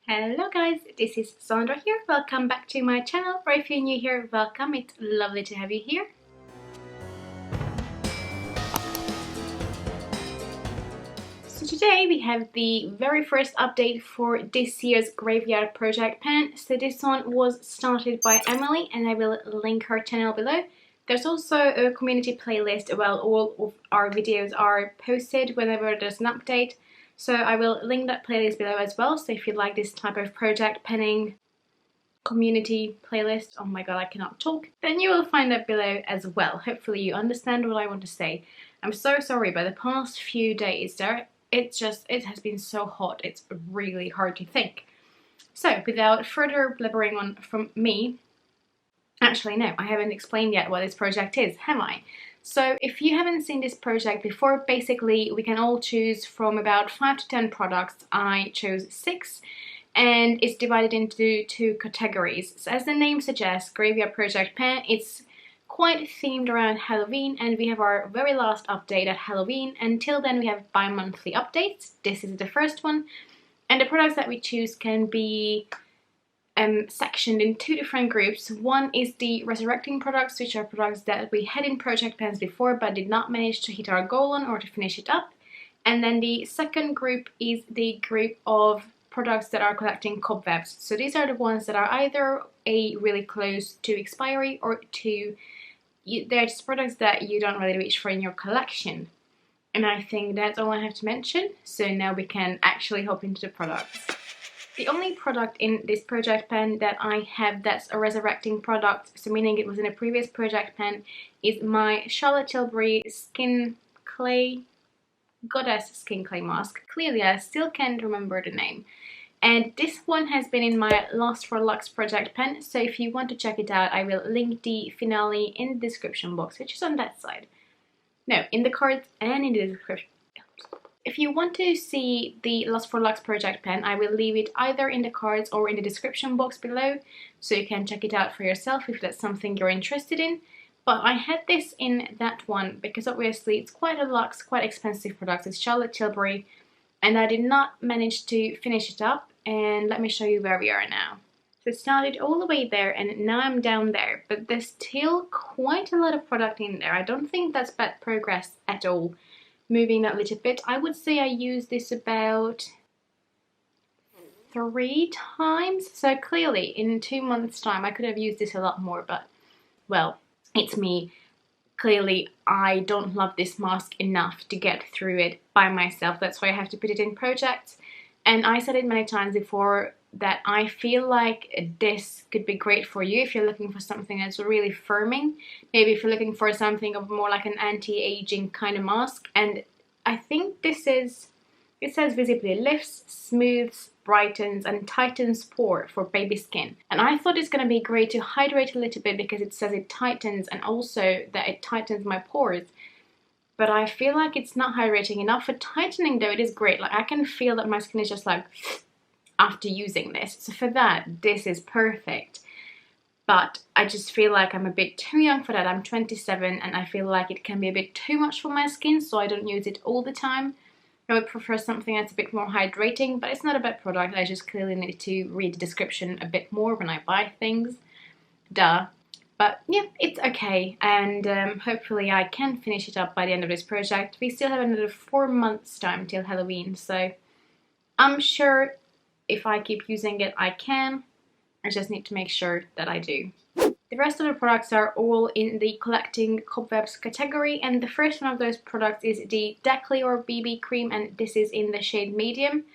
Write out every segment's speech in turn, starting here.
Hello guys, this is Sandra here. Welcome back to my channel, or if you're new here, welcome. It's lovely to have you here. So today we have the very first update for this year's Graveyard Project Pen. So this one was started by Emily and I will link her channel below. There's also a community playlist where all of our videos are posted whenever there's an update. So I will link that playlist below as well, so if you like this type of project penning community playlist, oh my god I cannot talk, then you will find that below as well. Hopefully you understand what I want to say. I'm so sorry, but the past few days it has been so hot, it's really hard to think. So without further blabbering on from me, actually no, I haven't explained yet what this project is, have I? So if you haven't seen this project before, basically we can all choose from about 5 to 10 products. I chose 6 and it's divided into 2 categories. So as the name suggests, Graveyard Project Pen, it's quite themed around Halloween and we have our very last update at Halloween. Until then we have bi-monthly updates. This is the first one and the products that we choose can be sectioned in 2 different groups. One is the resurrecting products, which are products that we had in project pens before but did not manage to hit our goal on or to finish it up. And then the second group is the group of products that are collecting cobwebs. So these are the ones that are either really close to expiry or they're just products that you don't really reach for in your collection. And I think that's all I have to mention. So now we can actually hop into the products. The only product in this project pen that I have that's a resurrecting product, so meaning it was in a previous project pen, is my Charlotte Tilbury Skin Clay Goddess Skin Clay Mask. Clearly I still can't remember the name. And this one has been in my Lost for Luxe project pen, so if you want to check it out I will link the finale in the description box, which is on that side. No, in the cards and in the description. If you want to see the Lost for Luxe project pen, I will leave it either in the cards or in the description box below, so you can check it out for yourself if that's something you're interested in. But I had this in that one because obviously it's quite a luxe, quite expensive product. It's Charlotte Tilbury and I did not manage to finish it up, and let me show you where we are now. So it started all the way there and now I'm down there, but there's still quite a lot of product in there. I don't think that's bad progress at all. Moving that little bit, I would say I used this about 3 times, so clearly in 2 months time I could have used this a lot more, but well, it's me. Clearly I don't love this mask enough to get through it by myself, that's why I have to put it in projects. And I said it many times before that I feel like this could be great for you if you're looking for something that's really firming. Maybe if you're looking for something of more like an anti-aging kind of mask. And I think this is, it says visibly lifts, smooths, brightens and tightens pore for baby skin. And I thought it's going to be great to hydrate a little bit because it says it tightens and also that it tightens my pores. But I feel like it's not hydrating enough. For tightening though, it is great. Like I can feel that my skin is just like after using this, so for that this is perfect. But I just feel like I'm a bit too young for that. I'm 27 and I feel like it can be a bit too much for my skin, so I don't use it all the time. I would prefer something that's a bit more hydrating, but it's not a bad product. I just clearly need to read the description a bit more when I buy things. Duh. But yeah, it's okay, and hopefully I can finish it up by the end of this project. We still have another 4 months time till Halloween, so I'm sure if I keep using it, I can. I just need to make sure that I do. The rest of the products are all in the collecting cobwebs category, and the first one of those products is the Ddeklay or BB cream, and this is in the shade medium.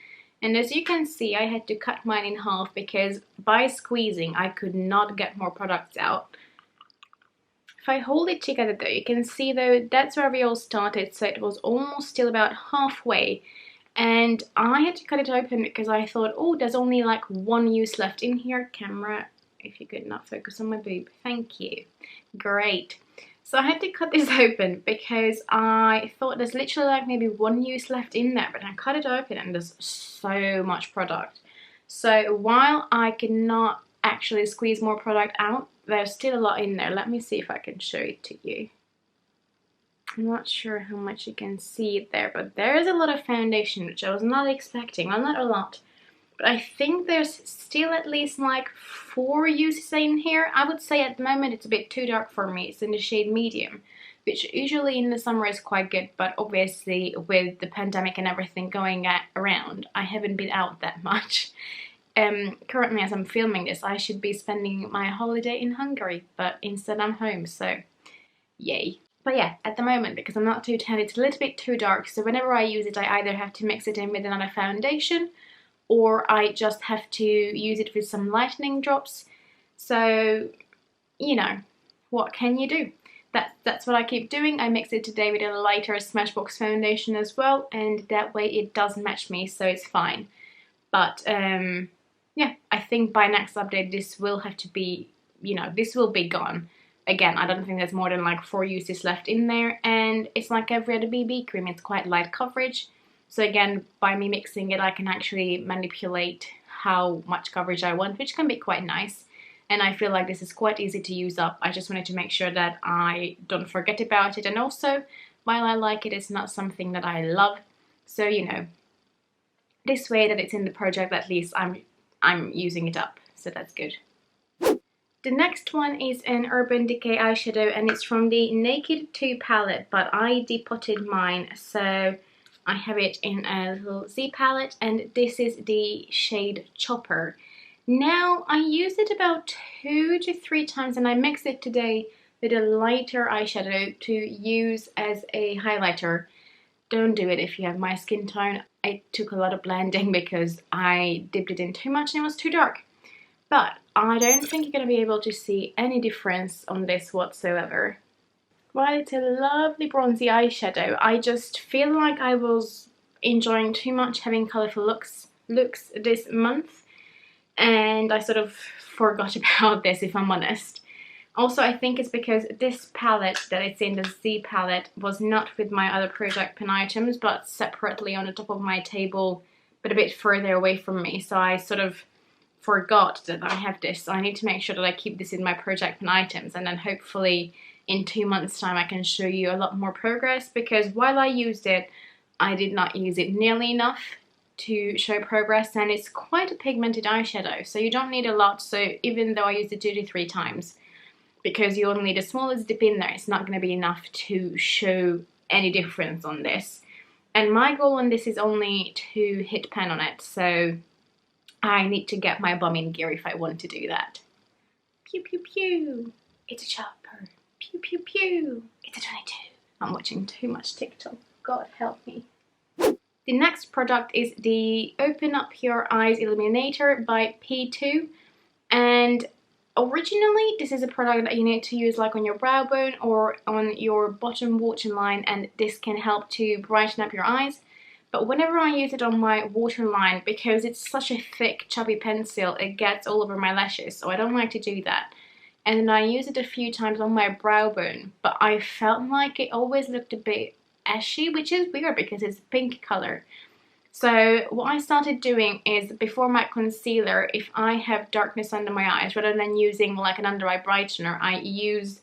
And as you can see, I had to cut mine in half because by squeezing I could not get more products out. If I hold it together though, you can see though that's where we all started, so it was almost still about halfway. And I had to cut it open because I thought, oh, there's only like 1 use left in here. Camera, if you could not focus on my boob. Thank you. Great. So I had to cut this open because I thought there's literally like maybe 1 use left in there, but I cut it open and there's so much product. So while I cannot actually squeeze more product out, there's still a lot in there. Let me see if I can show it to you. I'm not sure how much you can see there, but there is a lot of foundation, which I was not expecting. Well, not a lot, but I think there's still at least like 4 uses in here. I would say at the moment it's a bit too dark for me. It's in the shade medium, which usually in the summer is quite good, but obviously with the pandemic and everything going around, I haven't been out that much. Currently, as I'm filming this, I should be spending my holiday in Hungary, but instead I'm home, so yay. But yeah, at the moment, because I'm not too tan, it's a little bit too dark, so whenever I use it, I either have to mix it in with another foundation, or I just have to use it with some lightening drops. So, you know, what can you do? That's what I keep doing. I mix it today with a lighter Smashbox foundation as well, and that way it doesn't match me, so it's fine. But yeah, I think by next update this will have to be, you know, this will be gone. Again, I don't think there's more than like 4 uses left in there, and it's like every other BB cream, it's quite light coverage. So again, by me mixing it, I can actually manipulate how much coverage I want, which can be quite nice. And I feel like this is quite easy to use up. I just wanted to make sure that I don't forget about it, and also, while I like it, it's not something that I love. So, you know, this way that it's in the project, at least I'm using it up, so that's good. The next one is an Urban Decay eyeshadow, and it's from the Naked 2 palette, but I depotted mine, so I have it in a little Z palette, and this is the shade Chopper. Now, I use it about 2 to 3 times, and I mixed it today with a lighter eyeshadow to use as a highlighter. Don't do it if you have my skin tone. I took a lot of blending because I dipped it in too much and it was too dark. But I don't think you're going to be able to see any difference on this whatsoever. While it's a lovely bronzy eyeshadow, I just feel like I was enjoying too much having colourful looks this month, and I sort of forgot about this, if I'm honest. Also, I think it's because this palette that it's in, the Z palette, was not with my other project pen items, but separately on the top of my table, but a bit further away from me. So I sort of forgot that I have this. So I need to make sure that I keep this in my project pen items, and then hopefully in 2 months' time I can show you a lot more progress, because while I used it, I did not use it nearly enough to show progress, and it's quite a pigmented eyeshadow, so you don't need a lot. So even though I used it 2 to 3 times, because you only need the smallest dip in there, it's not going to be enough to show any difference on this. And my goal on this is only to hit pan on it, so I need to get my bum in gear if I want to do that. Pew pew pew, it's a chopper. Pew pew pew, it's a 22. I'm watching too much TikTok, God help me. The next product is the Open Up Your Eyes Illuminator by P2, and originally this is a product that you need to use like on your brow bone or on your bottom waterline, and this can help to brighten up your eyes. But whenever I use it on my waterline, because it's such a thick chubby pencil, it gets all over my lashes, so I don't like to do that. And then I use it a few times on my brow bone, but I felt like it always looked a bit ashy, which is weird because it's a pink color. So what I started doing is, before my concealer, if I have darkness under my eyes, rather than using like an under eye brightener, I use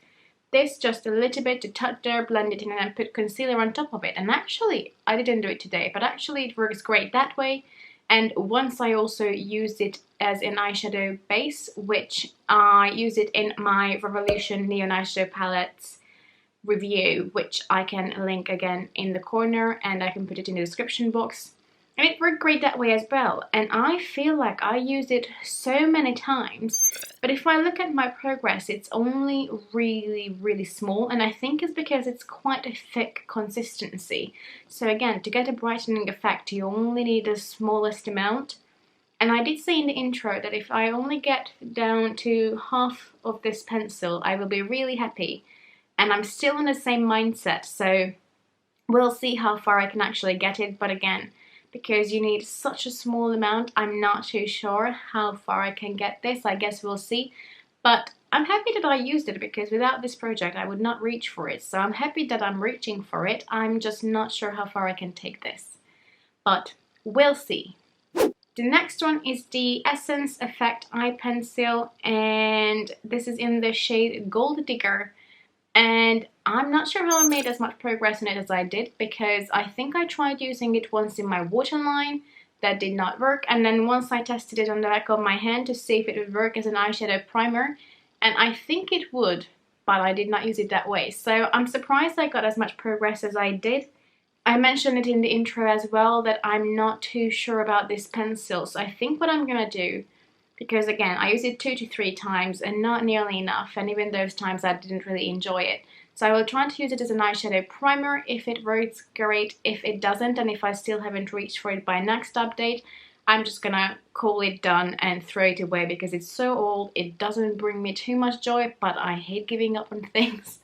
this just a little bit to touch there, blend it in, and then put concealer on top of it. And actually, I didn't do it today, but actually it works great that way. And once I also used it as an eyeshadow base, which I use it in my Revolution Neon Eyeshadow Palettes review, which I can link again in the corner, and I can put it in the description box. And it worked great that way as well, and I feel like I used it so many times, but if I look at my progress, it's only really small, and I think it's because it's quite a thick consistency. So again, to get a brightening effect, you only need the smallest amount. And I did say in the intro that if I only get down to half of this pencil, I will be really happy. And I'm still in the same mindset, so we'll see how far I can actually get it. But again, because you need such a small amount, I'm not too sure how far I can get this. I guess we'll see. But I'm happy that I used it, because without this project I would not reach for it. So I'm happy that I'm reaching for it. I'm just not sure how far I can take this. But we'll see. The next one is the Essence Effect Eye Pencil, and this is in the shade Gold Digger. And I'm not sure how I made as much progress in it as I did, because I think I tried using it once in my waterline, that did not work. And then once I tested it on the back of my hand to see if it would work as an eyeshadow primer, and I think it would, but I did not use it that way. So I'm surprised I got as much progress as I did. I mentioned it in the intro as well that I'm not too sure about this pencil. So I think what I'm gonna do, because again, I used it 2 to 3 times and not nearly enough, and even those times I didn't really enjoy it. So I will try to use it as an eyeshadow primer. If it works, great. If it doesn't, and if I still haven't reached for it by next update, I'm just gonna call it done and throw it away because it's so old. It doesn't bring me too much joy, but I hate giving up on things.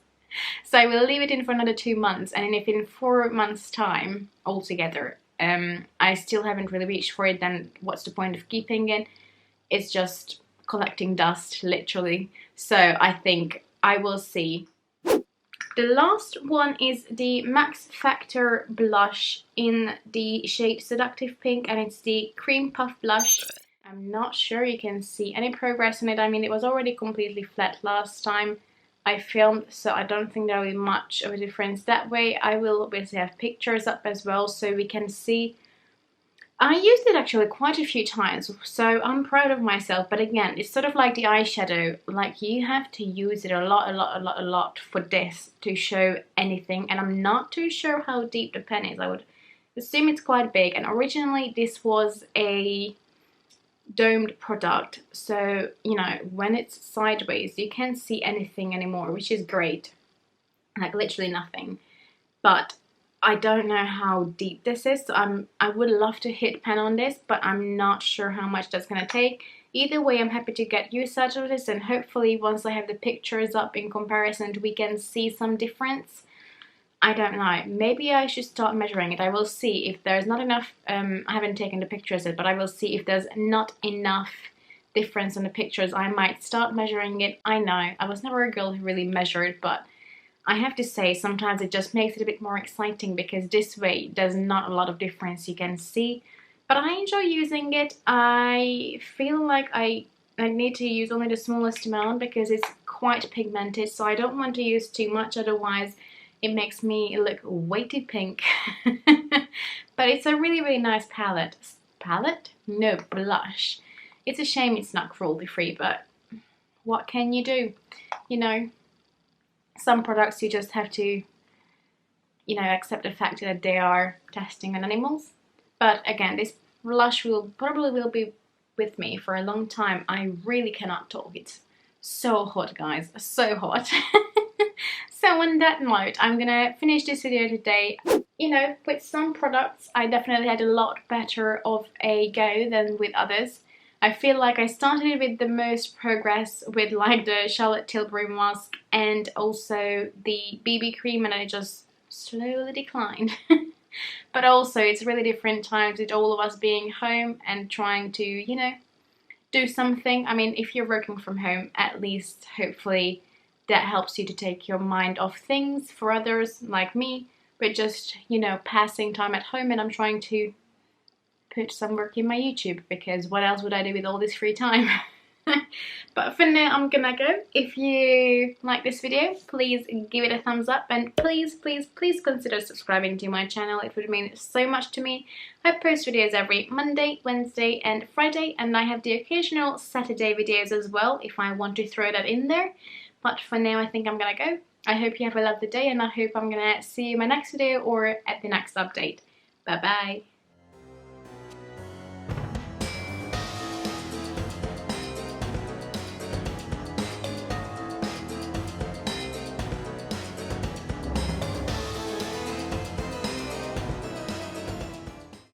So I will leave it in for another 2 months, and if in 4 months time altogether I still haven't really reached for it, then what's the point of keeping it? It's just collecting dust, literally. So I think I will see. The last one is the Max Factor blush in the shade Seductive Pink, and it's the Cream Puff blush. I'm not sure you can see any progress in it. I mean, it was already completely flat last time I filmed, so I don't think there will be much of a difference that way. I will obviously have pictures up as well so we can see. I used it actually quite a few times, so I'm proud of myself. But again, it's sort of like the eyeshadow, like you have to use it a lot for this to show anything. And I'm not too sure how deep the pen is. I would assume it's quite big. And originally this was a domed product, so you know, when it's sideways you can't see anything anymore, which is great, like literally nothing. But I don't know how deep this is, so I would love to hit pen on this, but I'm not sure how much that's gonna take. Either way, I'm happy to get used out of this, and hopefully once I have the pictures up in comparison we can see some difference. I don't know, maybe I should start measuring it. I will see if there's not enough, I haven't taken the pictures yet, but I will see if there's not enough difference on the pictures. I might start measuring it. I know, I was never a girl who really measured, but I have to say sometimes it just makes it a bit more exciting because this way there's not a lot of difference you can see. But I enjoy using it. I feel like I need to use only the smallest amount because it's quite pigmented, so I don't want to use too much, otherwise it makes me look way too pink. But it's a really nice palette. Palette? No, blush. It's a shame it's not cruelty free, but what can you do? You know, some products you just have to, you know, accept the fact that they are testing on animals. But again, this blush probably will be with me for a long time. I really cannot talk. It's so hot, guys, so hot. So on that note, I'm gonna finish this video today. You know, with some products I definitely had a lot better of a go than with others. I feel like I started with the most progress with like the Charlotte Tilbury mask and also the BB cream, and I just slowly declined. But also it's really different times with all of us being home and trying to, you know, do something. I mean, if you're working from home, at least hopefully that helps you to take your mind off things. For others like me, we're just, you know, passing time at home, and I'm trying to put some work in my YouTube because what else would I do with all this free time? But for now, I'm gonna go. If you like this video, please give it a thumbs up, and please consider subscribing to my channel. It would mean so much to me. I post videos every Monday, Wednesday and Friday, and I have the occasional Saturday videos as well if I want to throw that in there. But for now, I think I'm gonna go. I hope you have a lovely day, and I hope I'm gonna see you in my next video or at the next update. Bye bye.